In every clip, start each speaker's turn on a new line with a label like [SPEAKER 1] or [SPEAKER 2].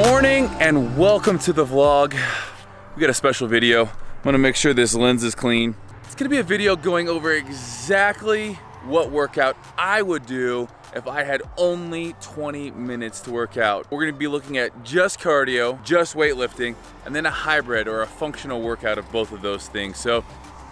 [SPEAKER 1] morning and welcome to the vlog. We got a special video. I'm gonna make sure this lens is clean. It's gonna be a video going over exactly what workout I would do if I had only 20 minutes to work out. We're gonna be looking at just cardio, just weightlifting, and then a hybrid or a functional workout of both of those things. So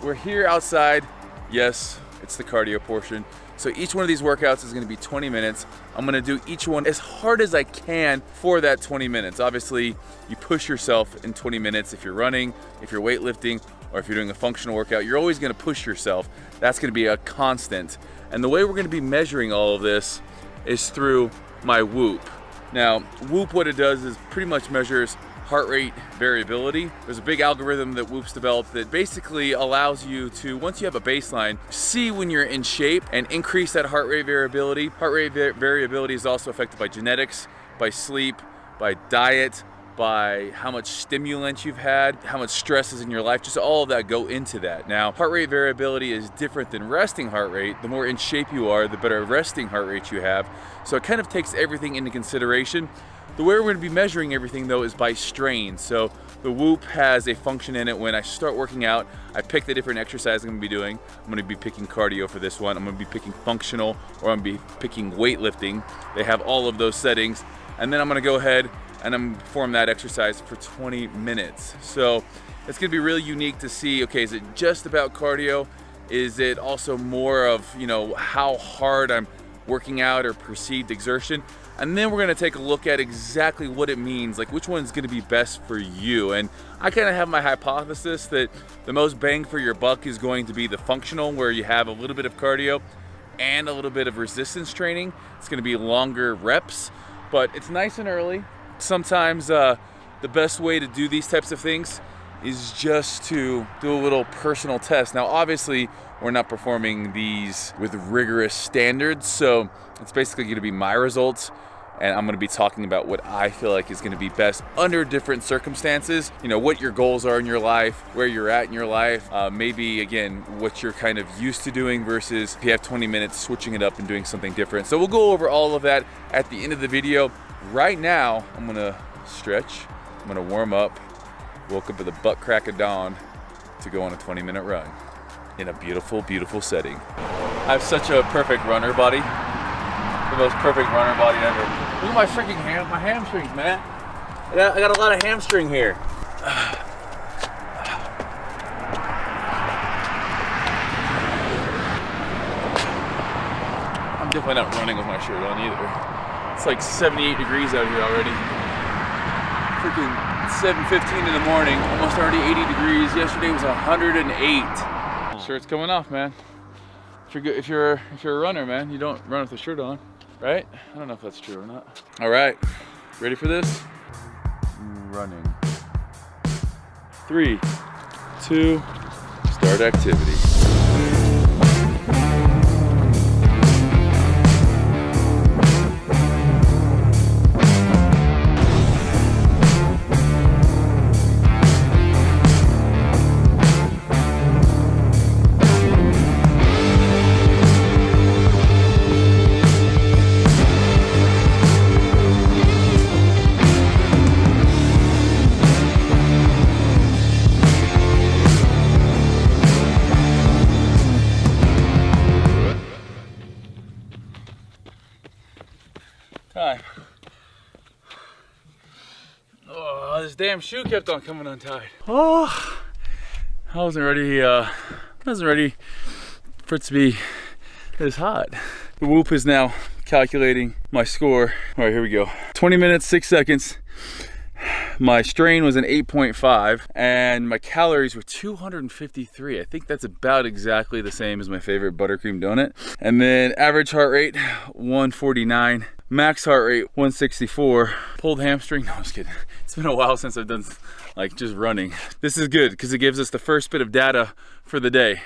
[SPEAKER 1] we're here outside. Yes, it's the cardio portion. So each one of these workouts is gonna be 20 minutes. I'm gonna do each one as hard as I can for that 20 minutes. Obviously, you push yourself in 20 minutes if you're running, if you're weightlifting, or if you're doing a functional workout, you're always gonna push yourself. That's gonna be a constant. And the way we're gonna be measuring all of this is through my Whoop. Now, Whoop, what it does is pretty much measures heart rate variability. There's a big algorithm that Whoop's developed that basically allows you to, once you have a baseline, see when you're in shape and increase that heart rate variability. Heart rate variability is also affected by genetics, by sleep, by diet, by how much stimulant you've had, how much stress is in your life, just all of that go into that. Now, heart rate variability is different than resting heart rate. The more in shape you are, the better resting heart rate you have. So it kind of takes everything into consideration. The way we're going to be measuring everything though is by strain. So the Whoop has a function in it. When I start working out, I pick the different exercise I'm going to be doing. I'm going to be picking cardio for this one. I'm going to be picking functional, or I'm going to be picking weightlifting. They have all of those settings. And then I'm going to go ahead and I'm going to perform that exercise for 20 minutes. So it's going to be really unique to see, okay, is it just about cardio? Is it also more of, you know, how hard I'm working out or perceived exertion? And then we're gonna take a look at exactly what it means, like which one's gonna be best for you. And I kind of have my hypothesis that the most bang for your buck is going to be the functional, where you have a little bit of cardio and a little bit of resistance training. It's gonna be longer reps, but it's nice and early. Sometimes the best way to do these types of things is just to do a little personal test. Now, obviously, we're not performing these with rigorous standards, so it's basically gonna be my results, and I'm gonna be talking about what I feel like is gonna be best under different circumstances. You know, what your goals are in your life, where you're at in your life, maybe, again, what you're kind of used to doing versus if you have 20 minutes, switching it up and doing something different. So we'll go over all of that at the end of the video. Right now, I'm gonna stretch, I'm gonna warm up, woke up at the butt crack of dawn to go on a 20-minute run in a beautiful, beautiful setting. I have such a perfect runner body. The most perfect runner body ever. Look at my freaking my hamstrings, man. I got a lot of hamstring here. I'm definitely not running with my shirt on either. It's like 78 degrees out here already. Freaking 7:15 in the morning, almost already 80 degrees. Yesterday was 108. Shirt's coming off, man. If you're a runner, man, you don't run with the shirt on, right? I don't know if that's true or not. All right, ready for this? Running. 3, 2, start activity. Time. Oh, this damn shoe kept on coming untied. Oh, I wasn't ready for it to be this hot. The Whoop is now calculating my score. All right, here we go. 20 minutes, 6 seconds. My strain was an 8.5 and my calories were 253. I think that's about exactly the same as my favorite buttercream donut. And then average heart rate, 149. Max heart rate, 164. Pulled hamstring, no, I was kidding. It's been a while since I've done like just running. This is good because it gives us the first bit of data for the day.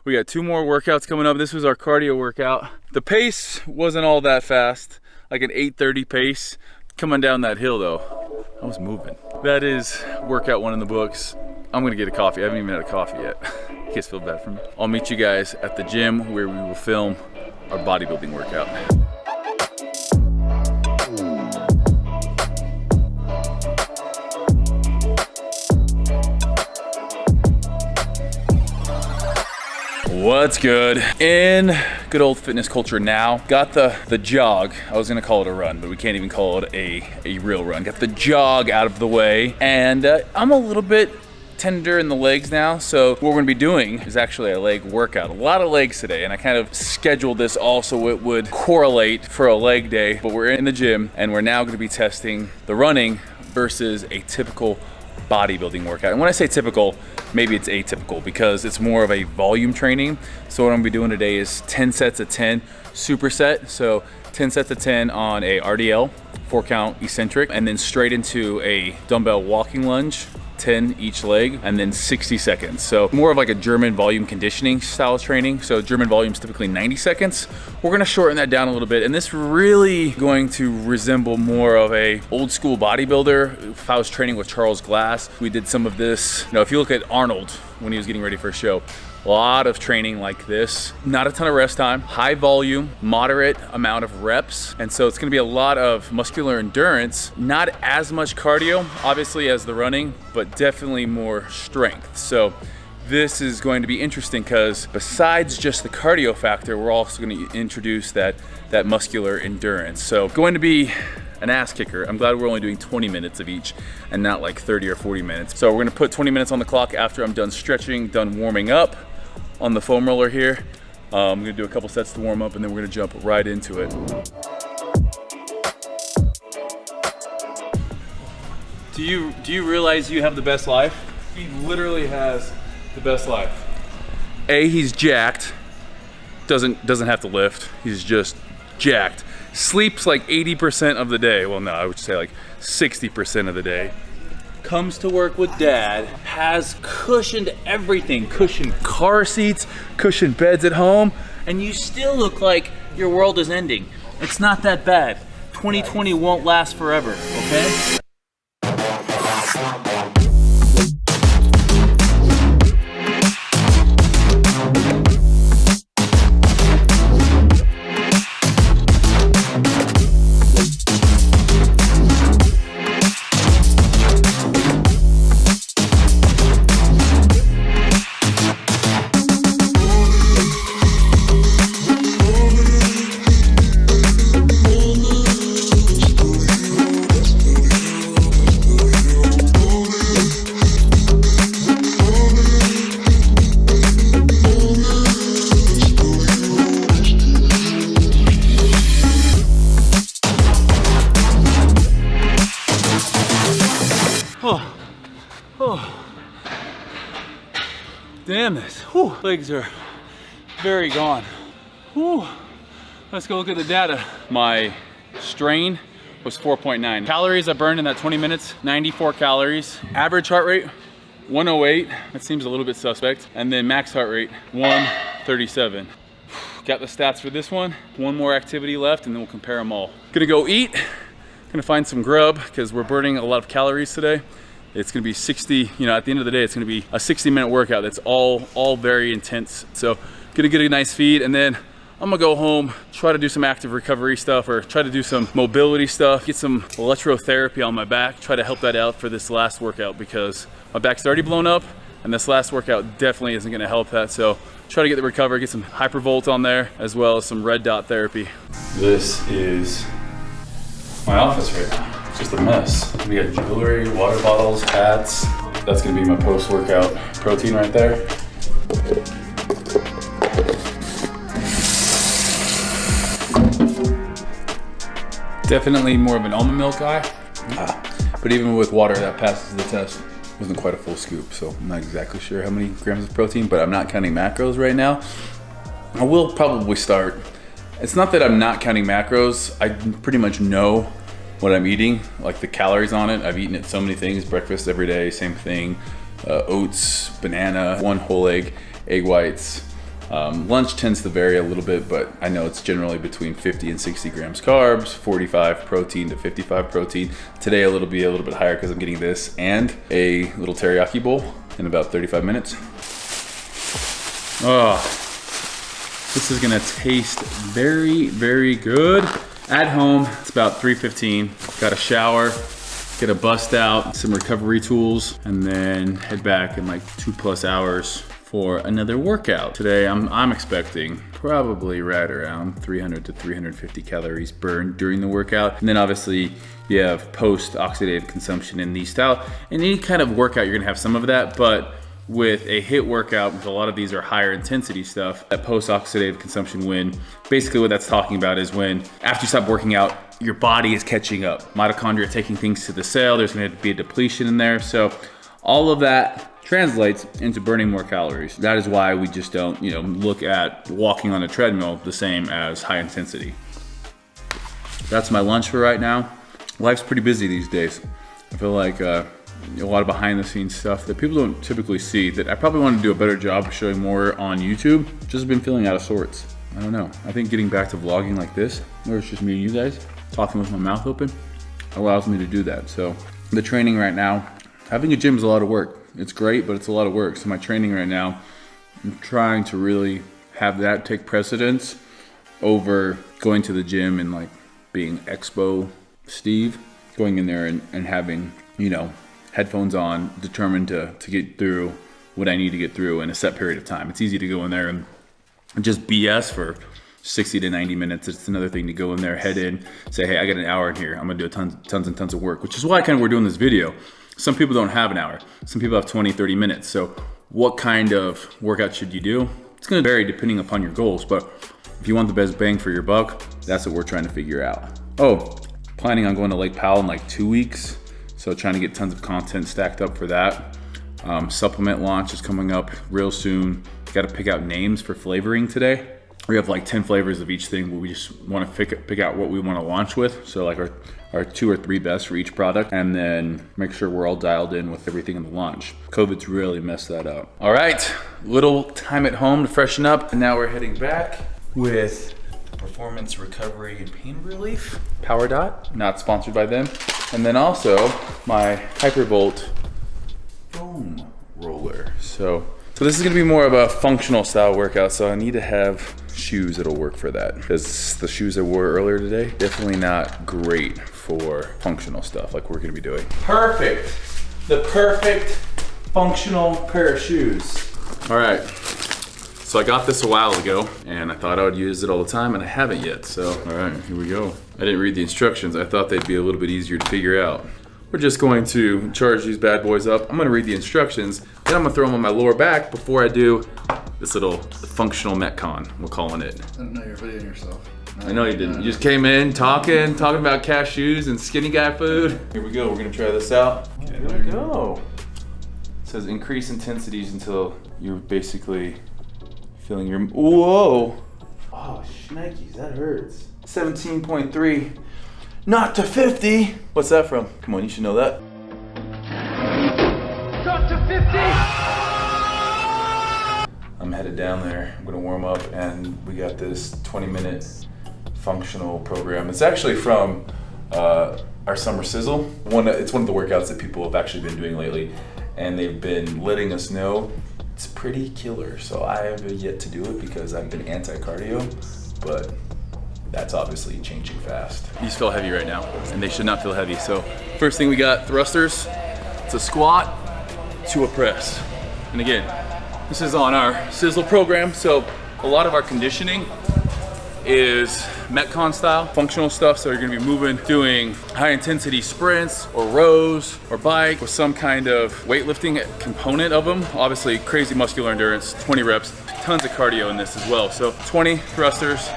[SPEAKER 1] We got 2 more workouts coming up. This was our cardio workout. The pace wasn't all that fast, like an 8:30 pace. Coming down that hill though, I was moving. That is workout 1 in the books. I'm gonna get a coffee. I haven't even had a coffee yet. You guys feel bad for me? I'll meet you guys at the gym where we will film our bodybuilding workout. What's good? In good old fitness culture now, got the jog. I was gonna call it a run, but we can't even call it a real run. Got the jog out of the way, and I'm a little bit tender in the legs now, so what we're gonna be doing is actually a leg workout. A lot of legs today, and I kind of scheduled this all so it would correlate for a leg day, but we're in the gym, and we're now gonna be testing the running versus a typical bodybuilding workout. And when I say typical, maybe it's atypical because it's more of a volume training. So what I'm gonna be doing today is 10 sets of 10 superset. So 10 sets of 10 on a RDL, 4 count eccentric, and then straight into a dumbbell walking lunge, 10 each leg, and then 60 seconds. So more of like a German volume conditioning style training. So German volume is typically 90 seconds. We're gonna shorten that down a little bit. And this really going to resemble more of a old school bodybuilder. If I was training with Charles Glass, we did some of this. You know, if you look at Arnold when he was getting ready for a show, a lot of training like this, not a ton of rest time, high volume, moderate amount of reps. And so it's gonna be a lot of muscular endurance, not as much cardio, obviously, as the running, but definitely more strength. So this is going to be interesting because besides just the cardio factor, we're also gonna introduce that muscular endurance. So going to be an ass kicker. I'm glad we're only doing 20 minutes of each and not like 30 or 40 minutes. So we're gonna put 20 minutes on the clock after I'm done stretching, done warming up on the foam roller here. I'm gonna do a couple sets to warm up and then we're gonna jump right into it. Do you realize you have the best life? He literally has the best life. A, he's jacked. Doesn't have to lift. He's just jacked. Sleeps like 80% of the day. Well, no, I would say like 60% of the day. Comes to work with dad, has cushioned everything, cushioned car seats, cushioned beds at home, and you still look like your world is ending. It's not that bad. 2020 won't last forever, okay? Damn this. Whew. Legs are very gone. Whew. Let's go look at the data. My strain was 4.9. Calories I burned in that 20 minutes, 94 calories. Average heart rate, 108. That seems a little bit suspect. And then max heart rate, 137. Got the stats for this one. One more activity left and then we'll compare them all. Gonna go eat. Gonna find some grub because we're burning a lot of calories today. It's gonna be 60, you know, at the end of the day, it's gonna be a 60-minute workout that's all very intense. So gonna get a nice feed and then I'm gonna go home, try to do some active recovery stuff or try to do some mobility stuff, get some electrotherapy on my back, try to help that out for this last workout because my back's already blown up and this last workout definitely isn't gonna help that. So try to get the recovery, get some hypervolt on there as well as some red dot therapy. This is my office right now. It's just a mess. We got jewelry, water bottles, hats. That's gonna be my post-workout protein right there. Definitely more of an almond milk guy. But even with water that passes the test. Wasn't quite a full scoop, so I'm not exactly sure how many grams of protein, but I'm not counting macros right now. I will probably start. It's not that I'm not counting macros. I pretty much know what I'm eating, like the calories on it. I've eaten it so many things, breakfast every day, same thing. Oats, banana, 1 whole egg, egg whites. Lunch tends to vary a little bit, but I know it's generally between 50 and 60 grams carbs, 45 protein to 55 protein. Today it'll be a little bit higher because I'm getting this and a little teriyaki bowl in about 35 minutes. Oh, this is gonna taste very, very good. At home, it's about 3:15. Got a shower, get a bust out, some recovery tools, and then head back in like 2+ hours for another workout. Today I'm expecting probably right around 300 to 350 calories burned during the workout. And then obviously you have post-oxidative consumption in these style. In any kind of workout, you're gonna have some of that, but with a HIIT workout, because a lot of these are higher intensity stuff, that post-oxidative consumption when basically what that's talking about is when after you stop working out, your body is catching up. Mitochondria taking things to the cell, there's gonna be a depletion in there. So all of that translates into burning more calories. That is why we just don't, look at walking on a treadmill the same as high intensity. That's my lunch for right now. Life's pretty busy these days. I feel like a lot of behind the scenes stuff that people don't typically see that I probably want to do a better job of showing more on YouTube. Just been feeling out of sorts. I don't know. I think getting back to vlogging like this, where it's just me and you guys, talking with my mouth open, allows me to do that. So the training right now, having a gym is a lot of work. It's great, but it's a lot of work. So my training right now, I'm trying to really have that take precedence over going to the gym and like being Expo Steve, going in there and having, headphones on, determined to get through what I need to get through in a set period of time. It's easy to go in there and just BS for 60 to 90 minutes. It's another thing to go in there, head in, say, hey, I got an hour in here. I'm gonna do tons and tons of work, which is why we're doing this video. Some people don't have an hour. Some people have 20, 30 minutes. So what kind of workout should you do? It's gonna vary depending upon your goals, but if you want the best bang for your buck, that's what we're trying to figure out. Oh, planning on going to Lake Powell in like 2 weeks. So trying to get tons of content stacked up for that. Supplement launch is coming up real soon. Got to pick out names for flavoring today. We have like 10 flavors of each thing, but we just want to pick out what we want to launch with. So like our 2 or 3 best for each product, and then make sure we're all dialed in with everything in the launch. COVID's really messed that up. All right, little time at home to freshen up. And now we're heading back with Performance Recovery and Pain Relief, Power Dot, not sponsored by them. And then also my Hypervolt foam roller. So this is gonna be more of a functional style workout. So I need to have shoes that'll work for that, because the shoes I wore earlier today, definitely not great for functional stuff like we're gonna be doing. Perfect, the perfect functional pair of shoes. All right. So I got this a while ago and I thought I would use it all the time, and I haven't yet. So, all right, here we go. I didn't read the instructions. I thought they'd be a little bit easier to figure out. We're just going to charge these bad boys up. I'm gonna read the instructions, then I'm gonna throw them on my lower back before I do this little functional Metcon, we're calling it.
[SPEAKER 2] I didn't know you were videoing yourself. No,
[SPEAKER 1] I know you didn't. You just came in talking about cashews and skinny guy food. Here we go, we're gonna try this out. Okay, here we go. It says increase intensities until you're basically feeling your, whoa. Oh, shnikes, that hurts. 17.3, not to 50. What's that from? Come on, you should know that.
[SPEAKER 3] Not to 50!
[SPEAKER 1] I'm headed down there. I'm gonna warm up, and we got this 20-minute functional program. It's actually from our summer sizzle. It's one of the workouts that people have actually been doing lately, and they've been letting us know it's pretty killer. So I have yet to do it because I've been anti-cardio, but that's obviously changing fast. These feel heavy right now, and they should not feel heavy. So first thing we got thrusters. It's a squat to a press. And again, this is on our sizzle program. So a lot of our conditioning is Metcon style, functional stuff. So you're gonna be moving, doing high intensity sprints or rows or bike with some kind of weightlifting component of them. Obviously crazy muscular endurance, 20 reps, tons of cardio in this as well. So 20 thrusters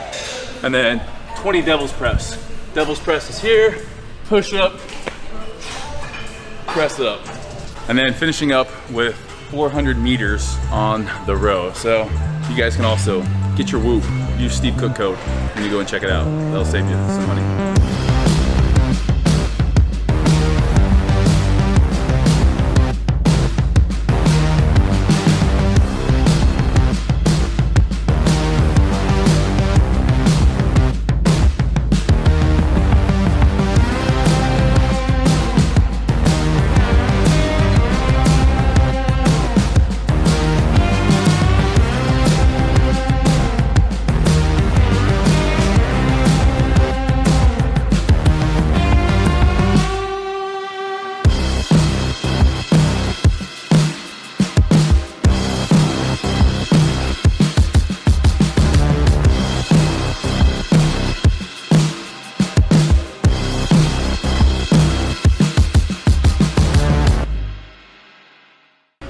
[SPEAKER 1] and then 20 devil's press. Devil's press is here, push up, press it up. And then finishing up with 400 meters on the row. So you guys can also get your Whoop, use Steve Cook code when you go and check it out. That'll save you some money.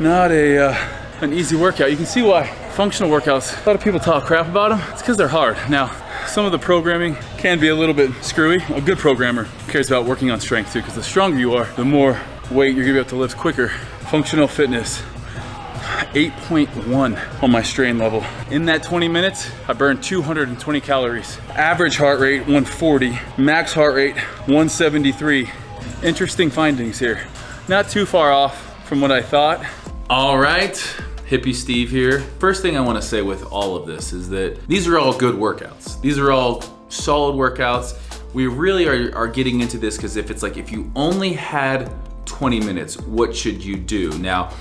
[SPEAKER 1] not an easy workout. You can see why functional workouts, a lot of people talk crap about them. It's because they're hard. Now, some of the programming can be a little bit screwy. A good programmer cares about working on strength too, because the stronger you are, the more weight you're gonna be able to lift quicker. Functional fitness, 8.1 on my strain level. In that 20 minutes, I burned 220 calories. Average heart rate, 140. Max heart rate, 173. Interesting findings here. Not too far off from what I thought. All right, Hippie Steve here. First thing I wanna say with all of this is that these are all good workouts. These are all solid workouts. We really are getting into this because if you only had 20 minutes, what should you do? Now,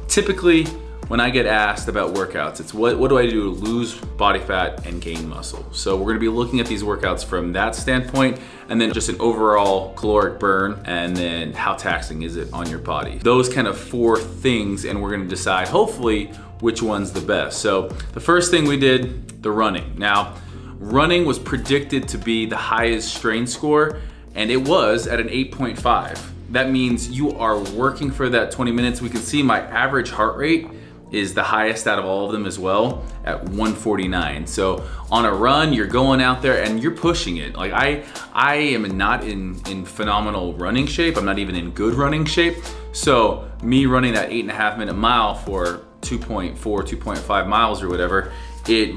[SPEAKER 1] typically, when I get asked about workouts, it's what do I do to lose body fat and gain muscle? So we're gonna be looking at these workouts from that standpoint, and then just an overall caloric burn, and then how taxing is it on your body? Those kind of 4 things, and we're gonna decide, hopefully, which one's the best. So the first thing we did, the running. Now, running was predicted to be the highest strain score, and it was at an 8.5. That means you are working for that 20 minutes. We can see my average heart rate is the highest out of all of them as well at 149. So on a run, you're going out there and you're pushing it. Like I am not in phenomenal running shape. I'm not even in good running shape. So me running that 8.5 minute mile for 2.4, 2.5 miles or whatever, it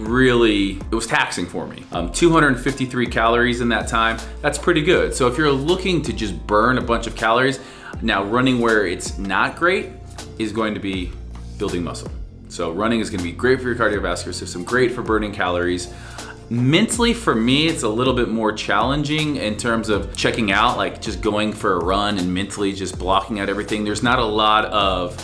[SPEAKER 1] was taxing for me. 253 calories in that time, that's pretty good. So if you're looking to just burn a bunch of calories, now running where it's not great is going to be building muscle. So running is gonna be great for your cardiovascular system, great for burning calories. Mentally, for me, it's a little bit more challenging in terms of checking out, like just going for a run and mentally just blocking out everything. There's not a lot of,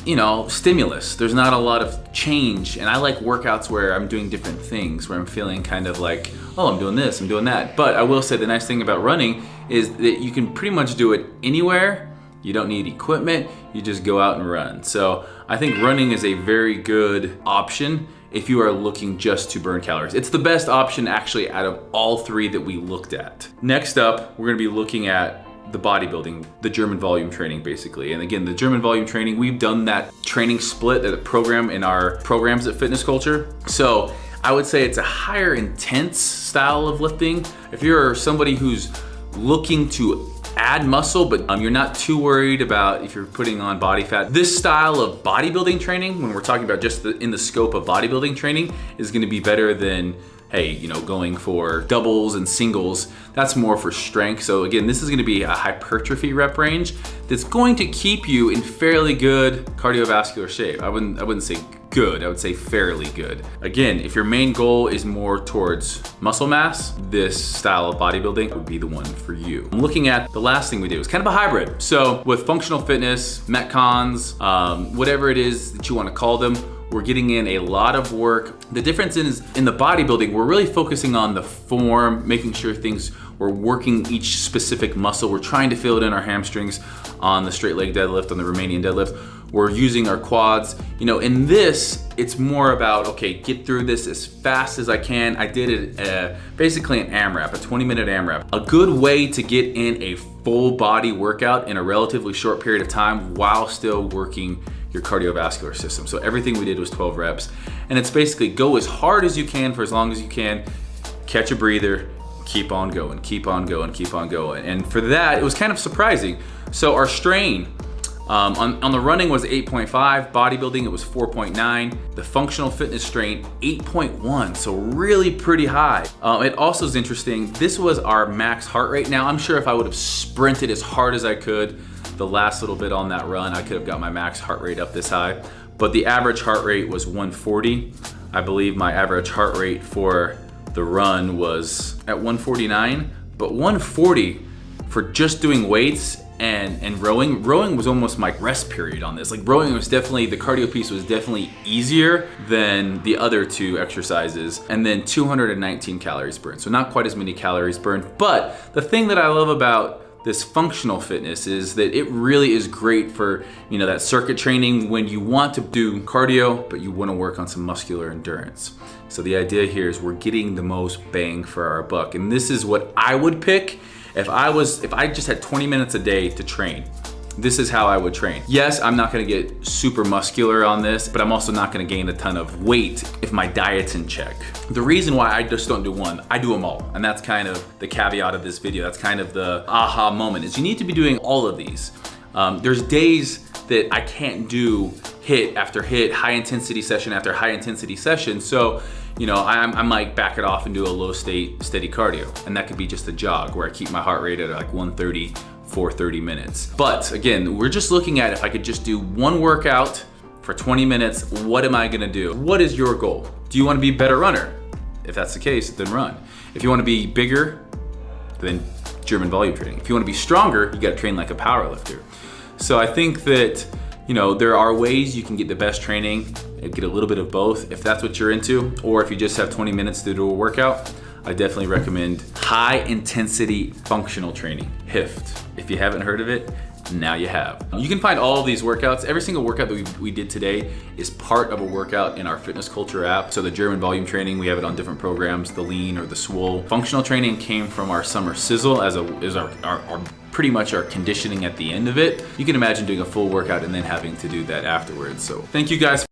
[SPEAKER 1] stimulus. There's not a lot of change. And I like workouts where I'm doing different things, where I'm feeling kind of like, oh, I'm doing this, I'm doing that. But I will say the nice thing about running is that you can pretty much do it anywhere. You don't need equipment, you just go out and run. So I think running is a very good option if you are looking just to burn calories. It's the best option actually out of all 3 that we looked at. Next up, we're gonna be looking at the bodybuilding, the German volume training basically. And again, the German volume training, we've done that training split, that program in our programs at Fitness Culture. So I would say it's a higher intense style of lifting. If you're somebody who's looking to add muscle, but you're not too worried about if you're putting on body fat. This style of bodybuilding training, when we're talking about just in the scope of bodybuilding training, is gonna be better than, hey, going for doubles and singles. That's more for strength. So again, this is gonna be a hypertrophy rep range that's going to keep you in fairly good cardiovascular shape. I wouldn't say good, I would say fairly good. Again, if your main goal is more towards muscle mass, this style of bodybuilding would be the one for you. I'm looking at the last thing we did. It was kind of a hybrid. So with functional fitness, Metcons, whatever it is that you want to call them, we're getting in a lot of work. The difference is in the bodybuilding, we're really focusing on the form, making sure we're working each specific muscle. We're trying to feel it in our hamstrings on the straight leg deadlift, on the Romanian deadlift. We're using our quads. In this, it's more about, okay, get through this as fast as I can. I did it basically an AMRAP, a 20-minute AMRAP. A good way to get in a full body workout in a relatively short period of time while still working your cardiovascular system. So everything we did was 12 reps. And it's basically go as hard as you can for as long as you can, catch a breather, keep on going, keep on going, keep on going. And for that, it was kind of surprising. So our strain, on the running was 8.5, bodybuilding it was 4.9, the functional fitness strain 8.1, so really pretty high. It also is interesting, this was our max heart rate. Now I'm sure if I would have sprinted as hard as I could the last little bit on that run, I could have got my max heart rate up this high, but the average heart rate was 140. I believe my average heart rate for the run was at 149, but 140 for just doing weights and rowing was almost my rest period on this. Like rowing was definitely, the cardio piece was definitely easier than the other 2 exercises. And then 219 calories burned. So not quite as many calories burned. But the thing that I love about this functional fitness is that it really is great for, that circuit training when you want to do cardio, but you want to work on some muscular endurance. So the idea here is we're getting the most bang for our buck. And this is what I would pick if I just had 20 minutes a day to train. this is how I would train. Yes, I'm not gonna get super muscular on this, but I'm also not gonna gain a ton of weight if my diet's in check. The reason why I just don't do one, I do them all. And that's kind of the caveat of this video. That's kind of the aha moment, is you need to be doing all of these. There's days that I can't do hit after hit, high intensity session after high intensity session. So, you know, I might back it off and do a low state steady cardio. And that could be just a jog where I keep my heart rate at like 130 for 30 minutes. But again, we're just looking at if I could just do one workout for 20 minutes, what am I gonna do? What is your goal? Do you wanna be a better runner? If that's the case, then run. If you wanna be bigger, then German volume training. If you wanna be stronger, you gotta train like a power lifter. So I think that, you know, there are ways you can get the best training and get a little bit of both if that's what you're into, or if you just have 20 minutes to do a workout, I definitely recommend high intensity functional training, HIFT. If you haven't heard of it, now you have. You can find all of these workouts. Every single workout that we did today is part of a workout in our Fitness Culture app. So the German volume training, we have it on different programs, the lean or the swole. Functional training came from our summer sizzle as our pretty much our conditioning at the end of it. You can imagine doing a full workout and then having to do that afterwards. So thank you guys